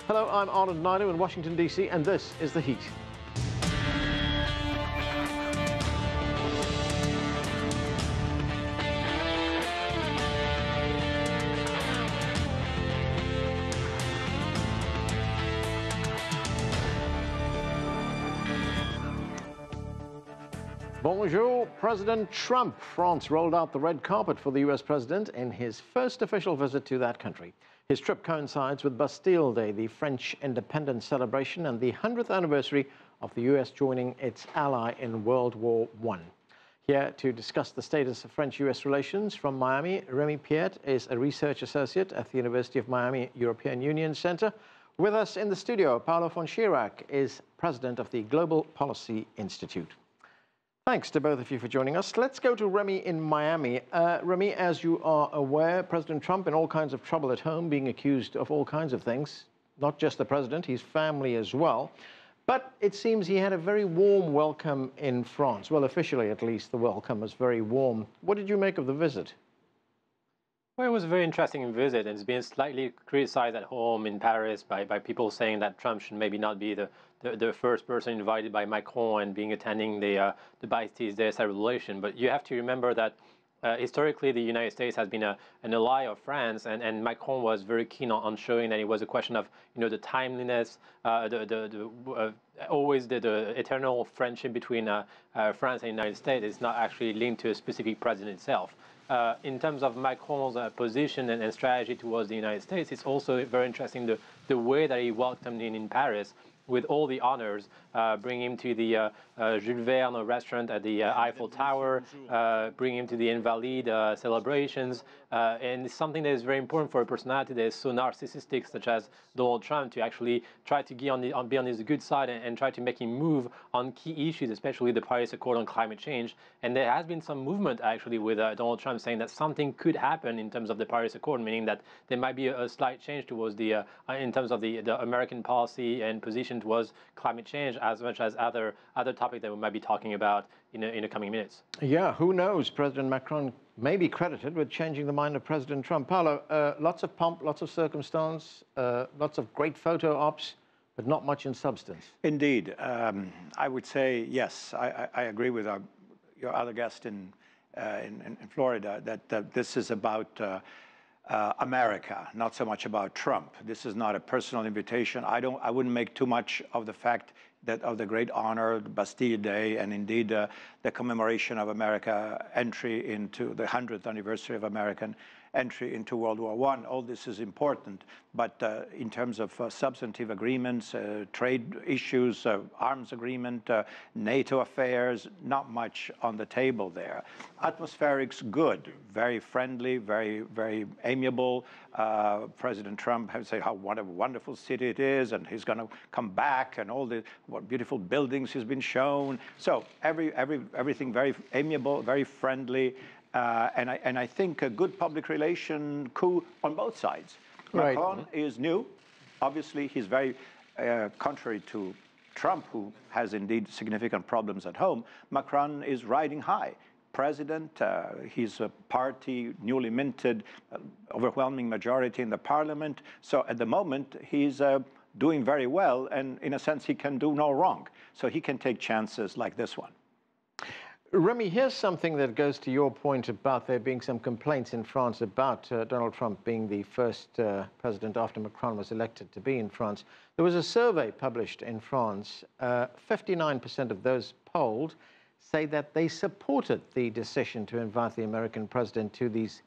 Hello, I'm Arnold Naidu in Washington, D.C., and this is The Heat. Bonjour President Trump. France rolled out the red carpet for the U.S. president in his first official visit to that country. His trip coincides with Bastille Day, the French independence celebration, and the 100th anniversary of the U.S. joining its ally in World War I. Here to discuss the status of French-U.S. relations from Miami, Remi Piet is a research associate at the University of Miami European Union Center. With us in the studio, Paolo von Schirach is president of the Global Policy Institute. Thanks to both of you for joining us. Let's go to Remi in Miami. Remi, as you are aware, President Trump in all kinds of trouble at home, being accused of all kinds of things, not just the president, his family as well. But it seems he had a very warm welcome in France. Well, officially, at least, the welcome was very warm. What did you make of the visit? Well, it was a very interesting visit. It's been slightly criticized at home in Paris by people saying that Trump should maybe not be the first person invited by Macron and attending the Bastille Day celebration. But you have to remember that historically the United States has been an ally of France, and Macron was very keen on showing that it was a question of the timeliness, always the eternal friendship between France and the United States is not actually linked to a specific president itself. In terms of Macron's position and strategy towards the United States, it's also very interesting the way that he welcomed in Paris with all the honors, bringing him to the Jules Verne restaurant at the Eiffel Tower, bringing him to the Invalides celebrations, and it's something that is very important for a personality that is so narcissistic, such as Donald Trump, to actually try to be on his good side and try to make him move on key issues, especially the Paris Accord on climate change. And there has been some movement actually with Donald Trump saying that something could happen in terms of the Paris Accord, meaning that there might be a slight change towards the in terms of the American policy and position towards climate change, as much as other topics that we might be talking about in the coming minutes. Yeah, who knows? President Macron may be credited with changing the mind of President Trump. Paolo, lots of pomp, lots of circumstance, lots of great photo ops, but not much in substance. Indeed. I would say, yes, I agree with your other guest in Florida, that this is about America, not so much about Trump. This is not a personal invitation. I wouldn't make too much of the fact that of the great honor, the Bastille Day, and indeed the commemoration of America entry into the 100th anniversary of American entry into World War I. All this is important, but in terms of substantive agreements, trade issues, arms agreement, NATO affairs, not much on the table there. Atmospherics, good, very friendly, very amiable. President Trump has said what a wonderful city it is, and he's going to come back, and all the what beautiful buildings he's been shown. So everything very amiable, very friendly. And I think a good public relation coup on both sides. Right. Macron is new. Obviously, he's very contrary to Trump, who has indeed significant problems at home. Macron is riding high. President, he's a party newly minted, overwhelming majority in the parliament. So at the moment, he's doing very well, and in a sense, he can do no wrong. So he can take chances like this one. Remi, here's something that goes to your point about there being some complaints in France about Donald Trump being the first president after Macron was elected to be in France. There was a survey published in France. 59% of those polled say that they supported the decision to invite the American president to these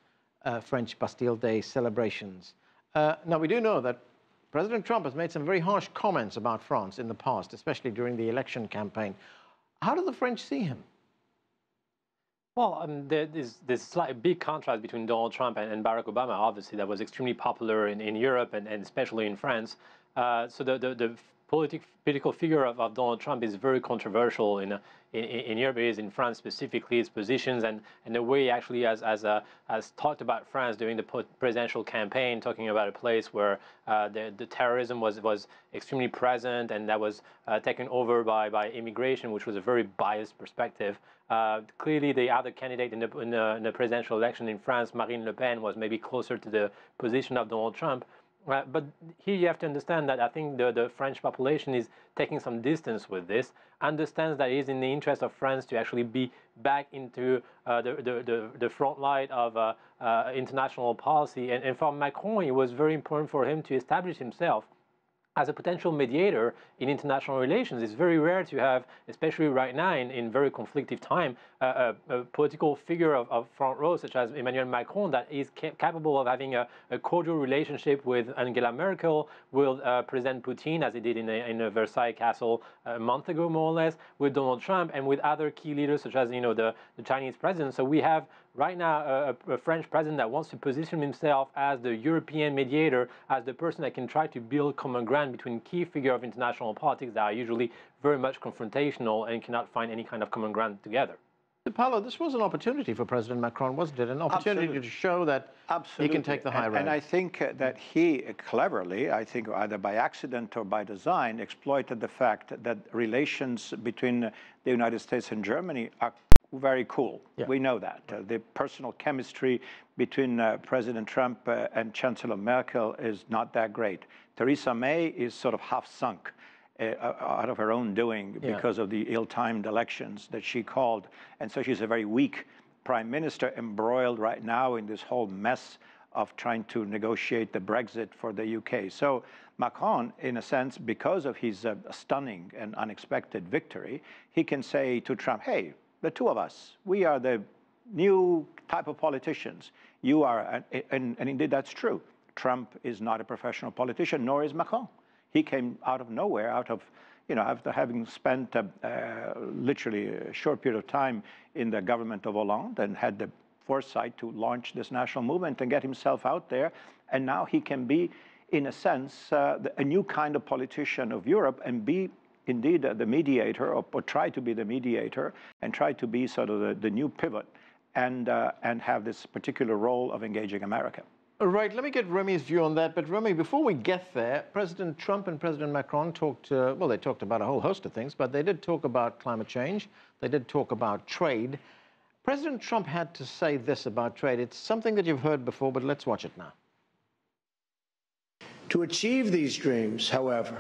French Bastille Day celebrations. Now, we do know that President Trump has made some very harsh comments about France in the past, especially during the election campaign. How do the French see him? Well, there's a big contrast between Donald Trump and Barack Obama, obviously, that was extremely popular in Europe and especially in France. So the political figure of Donald Trump is very controversial in Europe. It is in France specifically, his positions and the way he actually has talked about France during the presidential campaign, talking about a place where the terrorism was extremely present and that was taken over by immigration, which was a very biased perspective. Clearly, the other candidate in the presidential election in France, Marine Le Pen, was maybe closer to the position of Donald Trump. But here you have to understand that I think the French population is taking some distance with this, understands that it is in the interest of France to actually be back into the front line of international policy. And for Macron, it was very important for him to establish himself as a potential mediator in international relations. It's very rare to have, especially right now in very conflictive time, a political figure of front row such as Emmanuel Macron that is capable of having a cordial relationship with Angela Merkel, with President Putin, as he did in a Versailles castle a month ago, more or less, with Donald Trump, and with other key leaders such as the Chinese president. So we have right now a French president that wants to position himself as the European mediator, as the person that can try to build common ground between key figures of international politics that are usually very much confrontational and cannot find any kind of common ground together. Paolo, this was an opportunity for President Macron, wasn't it? An opportunity to show that he can take the high road. And I think that he cleverly, I think either by accident or by design, exploited the fact that relations between the United States and Germany are very cool. Yeah. We know that. The personal chemistry between President Trump and Chancellor Merkel is not that great. Theresa May is sort of half sunk out of her own doing because of the ill-timed elections that she called. And so she's a very weak prime minister, embroiled right now in this whole mess of trying to negotiate the Brexit for the UK. So Macron, in a sense, because of his stunning and unexpected victory, he can say to Trump, hey, the two of us, we are the new type of politicians. You are, and indeed that's true. Trump is not a professional politician, nor is Macron. He came out of nowhere, out of, after having spent literally a short period of time in the government of Hollande and had the foresight to launch this national movement and get himself out there. And now he can be, in a sense, a new kind of politician of Europe and be indeed the mediator, or try to be the mediator and try to be sort of the new pivot and have this particular role of engaging America. All right, let me get Remi's view on that. But Remi, before we get there, President Trump and President Macron talked, well, they talked about a whole host of things, but they did talk about climate change. They did talk about trade. President Trump had to say this about trade. It's something that you've heard before, but let's watch it now. To achieve these dreams, however,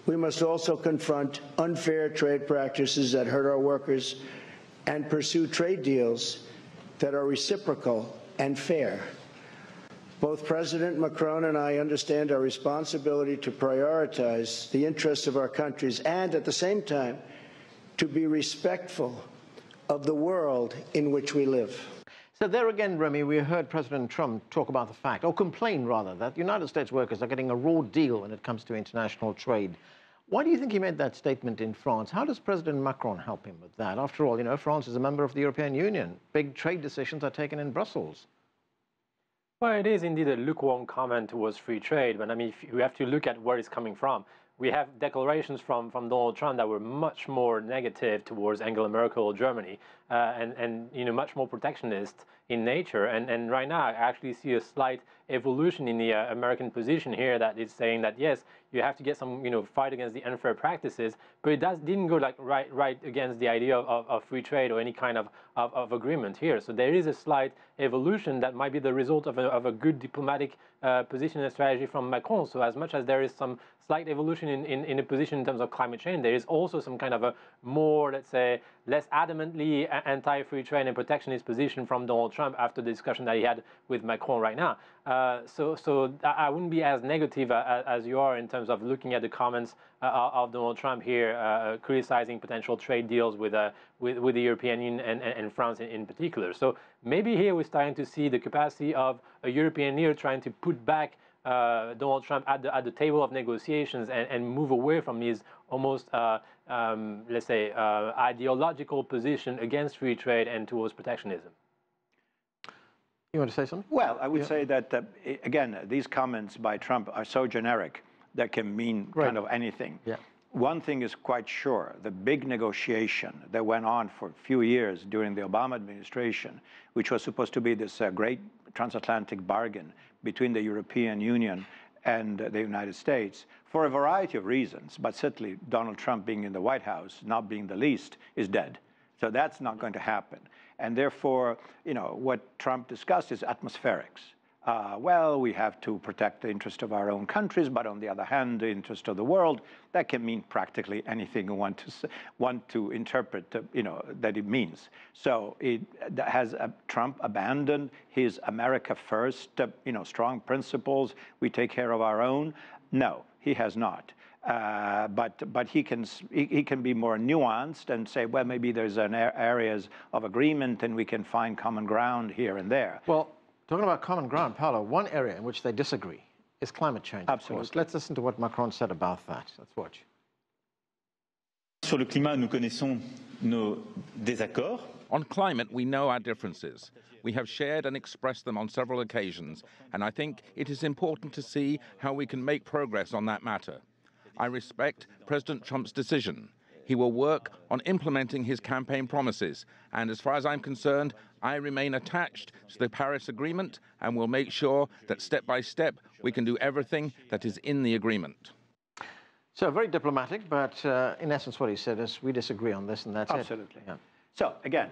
we must also confront unfair trade practices that hurt our workers and pursue trade deals that are reciprocal and fair. Both President Macron and I understand our responsibility to prioritize the interests of our countries and, at the same time, to be respectful of the world in which we live. So there again, Remi, we heard President Trump talk about the fact, or complain rather, that United States workers are getting a raw deal when it comes to international trade. Why do you think he made that statement in France? How does President Macron help him with that? After all, France is a member of the European Union. Big trade decisions are taken in Brussels. Well, it is indeed a lukewarm comment towards free trade, but I mean, if you have to look at where it's coming from. We have declarations from Donald Trump that were much more negative towards Angela Merkel or Germany, and much more protectionist in nature. And right now, I actually see a slight evolution in the American position here that is saying that yes, you have to get some fight against the unfair practices, but it didn't go like right against the idea of free trade or any kind of agreement here. So there is a slight evolution that might be the result of a good diplomatic position and strategy from Macron. So as much as there is some slight evolution in a position in terms of climate change, there is also some kind of a more, let's say, less adamantly anti-free trade and protectionist position from Donald Trump after the discussion that he had with Macron right now. So I wouldn't be as negative as you are in terms of looking at the comments of Donald Trump here, criticizing potential trade deals with the European Union and France in particular. So maybe here we're starting to see the capacity of a European leader trying to put back Donald Trump at the table of negotiations and move away from his almost, let's say, ideological position against free trade and towards protectionism. You want to say something? Well, I would say that, again, these comments by Trump are so generic that can mean kind of anything. Yeah. One thing is quite sure, the big negotiation that went on for a few years during the Obama administration, which was supposed to be this great transatlantic bargain between the European Union and the United States, for a variety of reasons, but certainly Donald Trump being in the White House, not being the least, is dead. So that's not going to happen. And therefore, what Trump discussed is atmospherics. well, we have to protect the interest of our own countries, but on the other hand, the interest of the world. That can mean practically anything you want to interpret, that it means. So has Trump abandoned his America first, strong principles? We take care of our own. No, he has not. But he can be more nuanced and say, well, maybe there's areas of agreement and we can find common ground here and there. Well, talking about common ground, Paolo, one area in which they disagree is climate change. Absolutely. Of course. Let's listen to what Macron said about that. Let's watch. Sur le climat, nous connaissons nos désaccords. On climate, we know our differences. We have shared and expressed them on several occasions, and I think it is important to see how we can make progress on that matter. I respect President Trump's decision. He will work on implementing his campaign promises, and as far as I'm concerned, I remain attached to the Paris Agreement and will make sure that step by step we can do everything that is in the agreement. So very diplomatic, but in essence what he said is we disagree on this and that's Absolutely. it. Yeah. So again,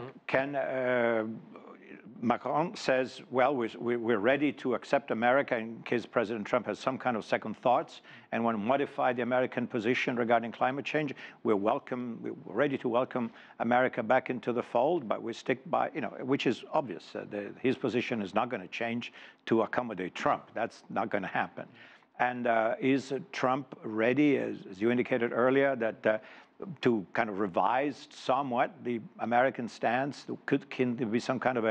Macron says, well, we're ready to accept America in case President Trump has some kind of second thoughts and want to modify the American position regarding climate change. We're ready to welcome America back into the fold, but we stick by, which is obvious. His position is not going to change to accommodate Trump. That's not going to happen. And is Trump ready, as you indicated earlier, that to kind of revise somewhat the American stance? Can there be some kind of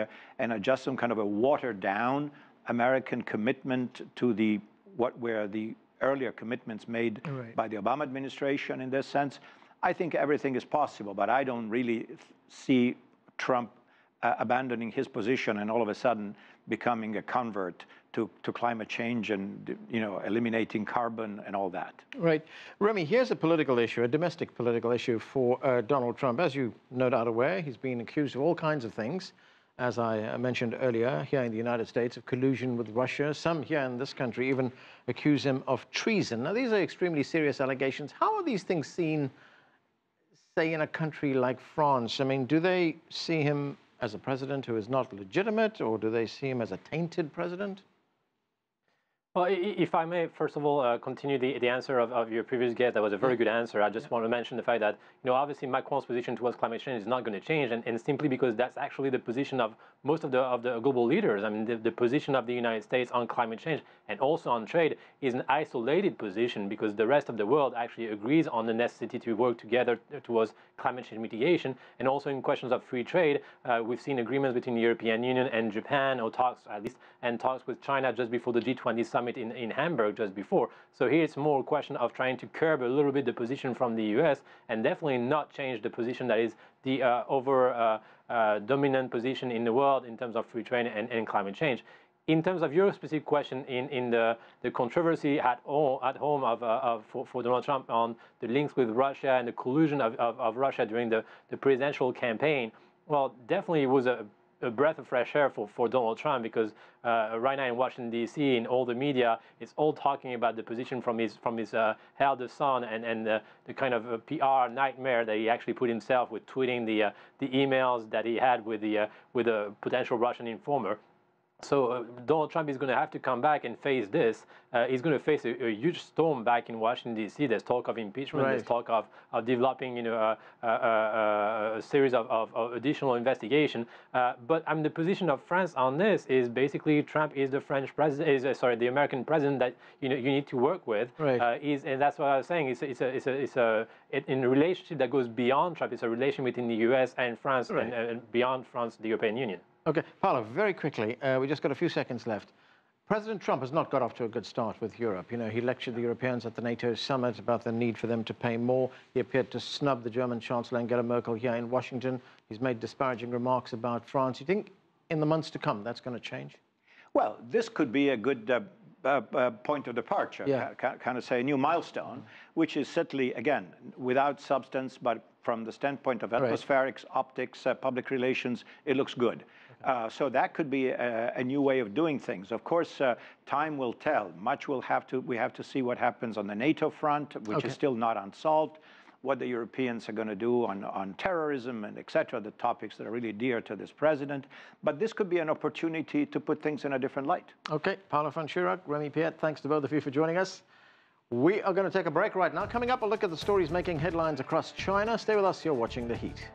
some kind of a watered down American commitment to what were the earlier commitments made by the Obama administration in this sense? I think everything is possible, but I don't really see Trump abandoning his position and all of a sudden becoming a convert to climate change and eliminating carbon and all that. Right. Remi, here's a political issue, a domestic political issue for Donald Trump. As you no doubt aware, he's been accused of all kinds of things, as I mentioned earlier, here in the United States, of collusion with Russia. Some here in this country even accuse him of treason. Now, these are extremely serious allegations. How are these things seen, say, in a country like France? I mean, do they see him as a president who is not legitimate, or do they see him as a tainted president? Well, if I may, first of all, continue the answer of your previous guest, that was a very good answer. I just want to mention the fact that, obviously Macron's position towards climate change is not going to change, and simply because that's actually the position of most of the global leaders. I mean, the position of the United States on climate change and also on trade is an isolated position because the rest of the world actually agrees on the necessity to work together towards climate change mitigation. And also in questions of free trade, we've seen agreements between the European Union and Japan, or talks at least, and talks with China just before the G20 summit in Hamburg just before. So here it's more a question of trying to curb a little bit the position from the US and definitely not change the position that is the dominant position in the world in terms of free trade and climate change. In terms of your specific question in the controversy at home for Donald Trump on the links with Russia and the collusion of Russia during the presidential campaign, well, definitely it was a breath of fresh air for Donald Trump because right now in Washington, D.C., in all the media, it's all talking about the position from his eldest son and the kind of PR nightmare that he actually put himself with tweeting the emails that he had with a potential Russian informer. So Donald Trump is going to have to come back and face this. He's going to face a huge storm back in Washington, D.C. There's talk of impeachment. There's talk of developing, a series of additional investigation. But the position of France on this is basically Trump is the French president, the American president that you need to work with. Right. And that's what I was saying. It's a relationship that goes beyond Trump. It's a relation between the U.S. and France, and beyond France, the European Union. Okay, Paolo, very quickly, we just got a few seconds left. President Trump has not got off to a good start with Europe. He lectured the Europeans at the NATO summit about the need for them to pay more. He appeared to snub the German Chancellor Angela Merkel here in Washington. He's made disparaging remarks about France. You think in the months to come that's going to change? Well, this could be a good point of departure, kind of say a new milestone, which is certainly, again, without substance, but from the standpoint of atmospherics, optics, public relations, it looks good. So that could be a new way of doing things. Of course, time will tell. We have to see what happens on the NATO front, which is still not unsolved. what the Europeans are going to do on terrorism and et cetera, the topics that are really dear to this president. But this could be an opportunity to put things in a different light. Okay, Paolo von Schirach, Remi Piet, thanks to both of you for joining us. We are going to take a break right now. Coming up, a look at the stories making headlines across China. Stay with us, you're watching The Heat.